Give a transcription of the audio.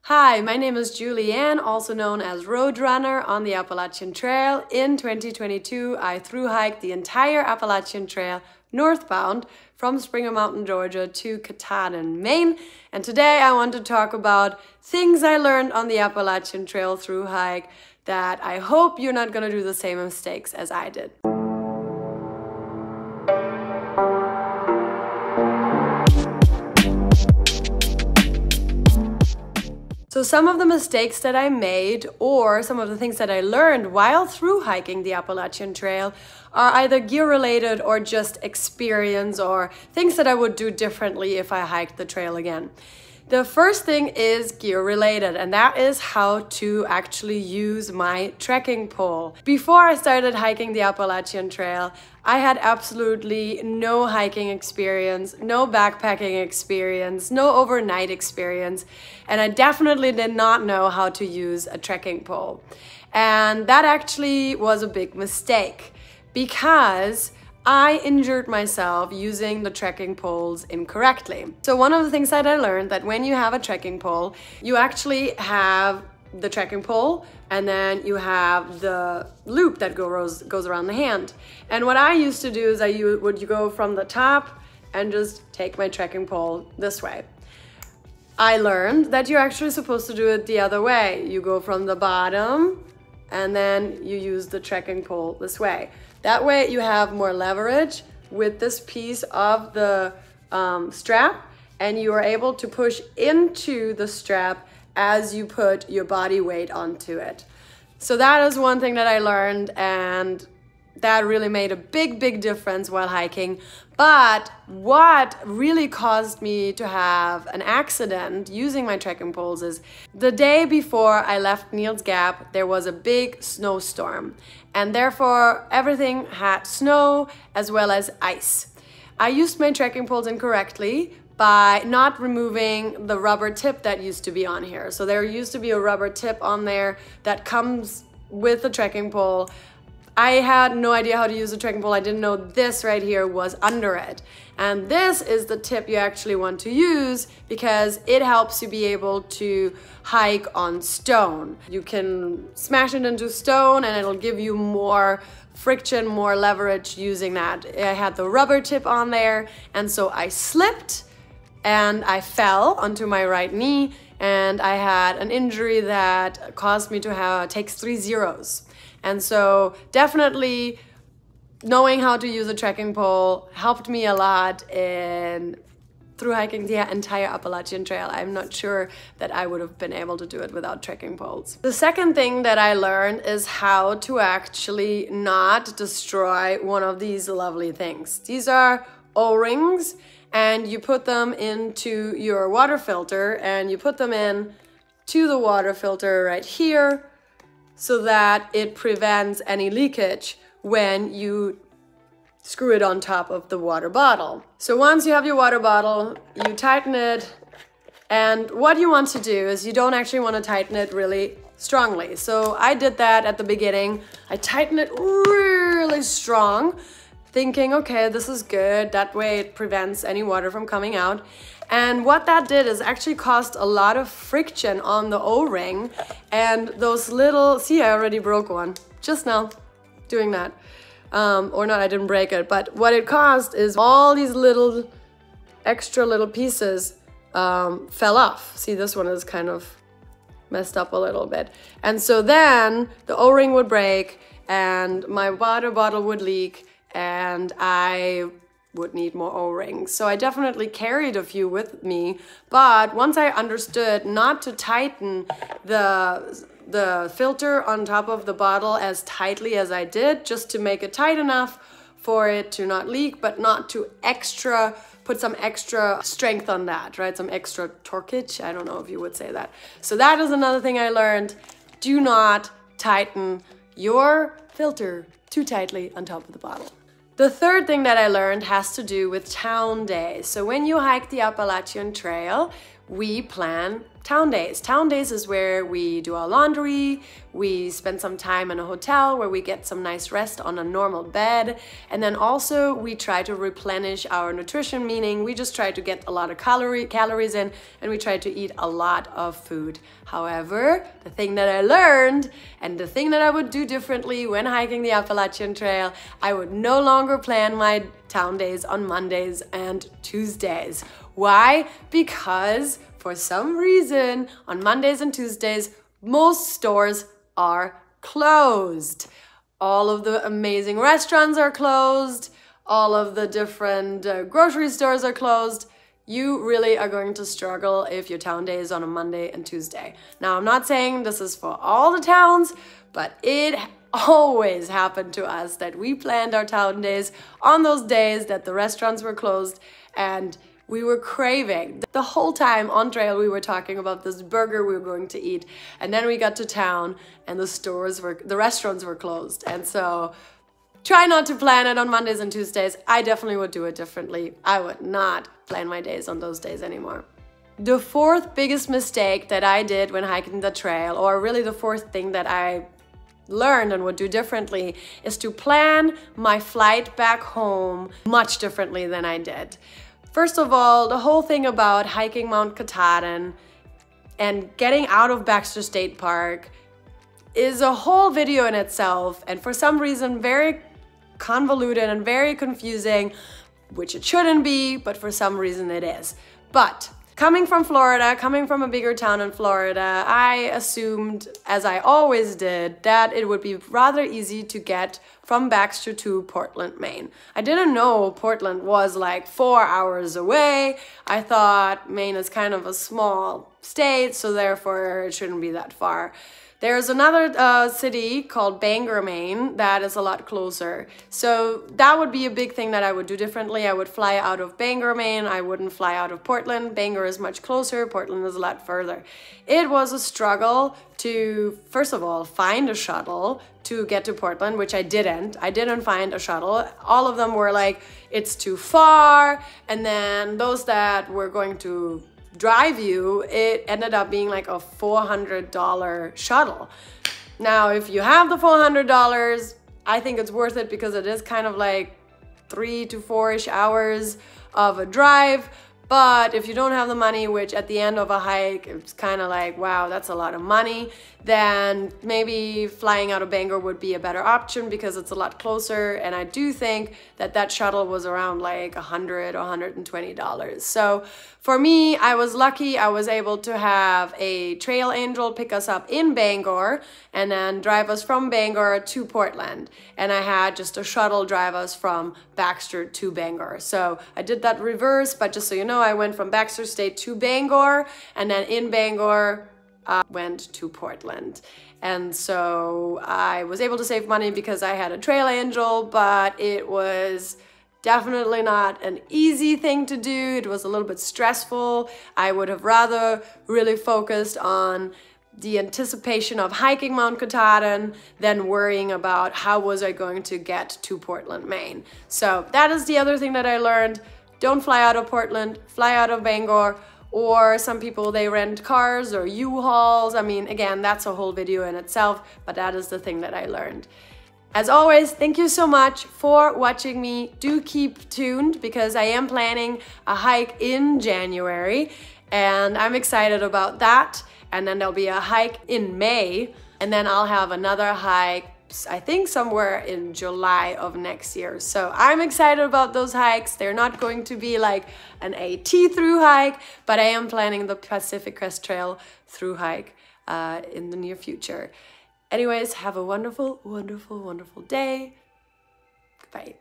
Hi, my name is Julianne, also known as Roadrunner on the Appalachian Trail. In 2022, I thru hiked the entire Appalachian Trail northbound from Springer Mountain, Georgia to Katahdin, Maine. And today I want to talk about things I learned on the Appalachian Trail thru hike that I hope you're not going to do the same mistakes as I did. So some of the mistakes that I made or some of the things that I learned while thru hiking the Appalachian Trail are either gear related or just experience or things that I would do differently if I hiked the trail again. The first thing is gear related, and that is how to actually use my trekking pole. Before I started hiking the Appalachian Trail, I had absolutely no hiking experience, no backpacking experience, no overnight experience, and I definitely did not know how to use a trekking pole. And that actually was a big mistake because I injured myself using the trekking poles incorrectly. So one of the things that I learned that when you have a trekking pole, you actually have the trekking pole and then you have the loop that goes around the hand. And what I used to do is I would go from the top and just take my trekking pole this way. I learned that you're actually supposed to do it the other way. You go from the bottom and then you use the trekking pole this way. That way you have more leverage with this piece of the strap, and you are able to push into the strap as you put your body weight onto it. So that is one thing that I learned, and that really made a big difference while hiking. But what really caused me to have an accident using my trekking poles is the day before I left Neal's Gap, there was a big snowstorm, and therefore everything had snow as well as ice. I used my trekking poles incorrectly by not removing the rubber tip that used to be on here. So there used to be a rubber tip on there that comes with the trekking pole. I had no idea how to use a trekking pole. I didn't know this right here was under it. And this is the tip you actually want to use because it helps you be able to hike on stone. You can smash it into stone and it'll give you more friction, more leverage using that. I had the rubber tip on there, and so I slipped and I fell onto my right knee, and I had an injury that caused me to take 3 zeros. And so definitely knowing how to use a trekking pole helped me a lot in thru hiking the entire Appalachian Trail. I'm not sure that I would have been able to do it without trekking poles. The second thing that I learned is how to actually not destroy one of these lovely things. These are O-rings, and you put them into your water filter, and you put them in to the water filter right here, so that it prevents any leakage when you screw it on top of the water bottle. So once you have your water bottle, you tighten it, and what you want to do is you don't actually want to tighten it really strongly. So I did that at the beginning. I tightened it really strong, thinking, okay, this is good. That way it prevents any water from coming out. And what that did is actually caused a lot of friction on the O-ring, and those little, see, I already broke one just now doing that. Or not, I didn't break it, but what it caused is all these little extra little pieces fell off. See, this one is kind of messed up a little bit. And so then the O-ring would break and my water bottle would leak, and I would need more O-rings. So I definitely carried a few with me, but once I understood not to tighten the filter on top of the bottle as tightly as I did, just to make it tight enough for it to not leak, but not to put some extra strength on that, right? Some extra torquage, I don't know if you would say that. So that is another thing I learned. Do not tighten your filter too tightly on top of the bottle. The third thing that I learned has to do with town days. So when you hike the Appalachian Trail, we plan town days. Town days is where we do our laundry, we spend some time in a hotel where we get some nice rest on a normal bed, and then also we try to replenish our nutrition, meaning we just try to get a lot of calories in, and we try to eat a lot of food. However, the thing that I learned and the thing that I would do differently when hiking the Appalachian Trail, I would no longer plan my town days on Mondays and Tuesdays. Why? Because for some reason on Mondays and Tuesdays, most stores are closed. All of the amazing restaurants are closed. All of the different grocery stores are closed. You really are going to struggle if your town day is on a Monday and Tuesday. Now, I'm not saying this is for all the towns, but it always happened to us that we planned our town days on those days that the restaurants were closed, and we were craving. The whole time on trail we were talking about this burger we were going to eat, and then we got to town and the restaurants were closed. And so try not to plan it on Mondays and Tuesdays. I definitely would do it differently. I would not plan my days on those days anymore. The fourth biggest mistake that I did when hiking the trail, or really the fourth thing that I learned and would do differently, is to plan my flight back home much differently than I did. First of all, the whole thing about hiking Mount Katahdin and getting out of Baxter State Park is a whole video in itself, and for some reason very convoluted and very confusing, which it shouldn't be, but for some reason it is. But coming from Florida, coming from a bigger town in Florida, I assumed, as I always did, that it would be rather easy to get from Baxter to Portland, Maine. I didn't know Portland was like 4 hours away. I thought Maine is kind of a small state, so therefore it shouldn't be that far. There's another city called Bangor, Maine, that is a lot closer. So that would be a big thing that I would do differently. I would fly out of Bangor, Maine. I wouldn't fly out of Portland. Bangor is much closer. Portland is a lot further. It was a struggle to, first of all, find a shuttle to get to Portland, which I didn't. I didn't find a shuttle. All of them were like, it's too far. And then those that were going to drive you, it ended up being like a $400 shuttle. Now, if you have the $400, I think it's worth it because it is kind of like 3 to 4-ish hours of a drive. But if you don't have the money, which at the end of a hike, it's kind of like, wow, that's a lot of money, then maybe flying out of Bangor would be a better option because it's a lot closer. And I do think that that shuttle was around like $100 or $120. So for me, I was lucky. I was able to have a trail angel pick us up in Bangor and then drive us from Bangor to Portland. And I had just a shuttle drive us from Baxter to Bangor. So I did that reverse, but just so you know, I went from Baxter State to Bangor, and then in Bangor, I went to Portland. And so I was able to save money because I had a trail angel, but it was definitely not an easy thing to do. It was a little bit stressful. I would have rather really focused on the anticipation of hiking Mount Katahdin than worrying about how was I going to get to Portland, Maine. So that is the other thing that I learned. Don't fly out of Portland, fly out of Bangor, or some people, they rent cars or U-Hauls. I mean, again, that's a whole video in itself, but that is the thing that I learned. As always, thank you so much for watching me. Do keep tuned because I am planning a hike in January and I'm excited about that. And then there'll be a hike in May, and then I'll have another hike, I think somewhere in July of next year. So I'm excited about those hikes. They're not going to be like an AT through hike, but I am planning the Pacific Crest Trail through hike in the near future. Anyways, have a wonderful, wonderful, wonderful day. Goodbye.